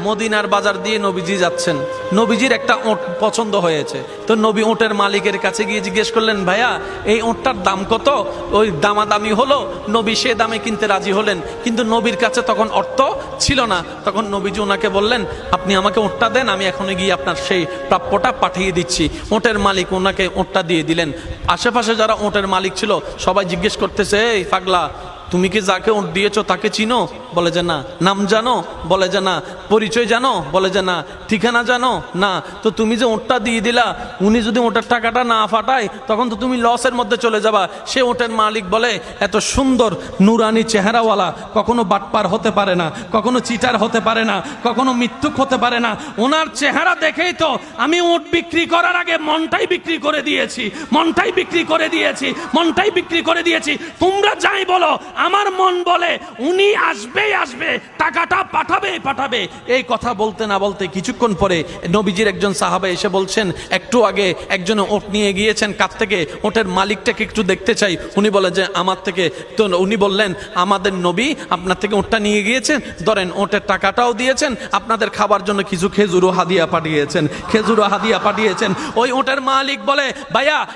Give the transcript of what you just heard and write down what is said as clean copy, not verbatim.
মদিনার বাজার দিয়ে নবীজি যাচ্ছেন, নবীজির একটা ওট পছন্দ হয়েছে। তো নবী ওটের মালিকের কাছে গিয়ে জিজ্ঞেস করলেন, ভাইয়া এই ওটটার দাম কত? ওই দামাদামি হলো, নবী সে দামে কিনতে রাজি হলেন, কিন্তু নবীর কাছে তখন অর্থ ছিল না। তখন নবীজি ওনাকে বললেন, আপনি আমাকে ওটটা দেন, আমি এখনই গিয়ে আপনার সেই প্রাপ্যটা পাঠিয়ে দিচ্ছি। ওটের মালিক ওনাকে ওটটা দিয়ে দিলেন। আশেপাশে যারা ওটের মালিক ছিল সবাই জিজ্ঞেস করতেছে, এই পাগলা, তুমি কি যাকে ওট দিয়েছো তাকে চিনো? বলে যে না। নাম জানো? বলে যে না। পরিচয় জানো? বলে যে না। ঠিকানা জানো? না। তো তুমি যে ওটটা দিয়ে দিলা, উনি যদি ওটার টাকাটা না ফাটায় তখন তো তুমি লসের মধ্যে চলে যাবা। সে ওটের মালিক বলে, এত সুন্দর নুরানি চেহারাওয়ালা কখনো বাটপার হতে পারে না, কখনো চিটার হতে পারে না, কখনো মিথ্যুক হতে পারে না। ওনার চেহারা দেখেই তো আমি ওট বিক্রি করার আগে মনটাই বিক্রি করে দিয়েছি, মনটাই বিক্রি করে দিয়েছি, মনটাই বিক্রি করে দিয়েছি। তোমরা যাই বলো, আমার মন বলে উনি আসবেই আসবে, টাকাটা পাঠাবেই পাঠাবে। এই কথা বলতে না বলতে কিছুক্ষণ পরে নবীজির একজন সাহাবা এসে বলছেন, একটু আগে একজনে ওট নিয়ে গিয়েছেন, কাছ থেকে ওটের মালিকটাকে একটু দেখতে চাই। উনি বলে যে আমার থেকে। তো উনি বললেন, আমাদের নবী আপনার থেকে ওটটা নিয়ে গিয়েছেন, ধরেন ওটের টাকাটাও দিয়েছেন, আপনাদের খাবার জন্য কিছু খেজুরও হাদিয়া পাঠিয়েছেন, খেজুরও হাদিয়া পাঠিয়েছেন। ওই ওটের মালিক বলে, ভাইয়া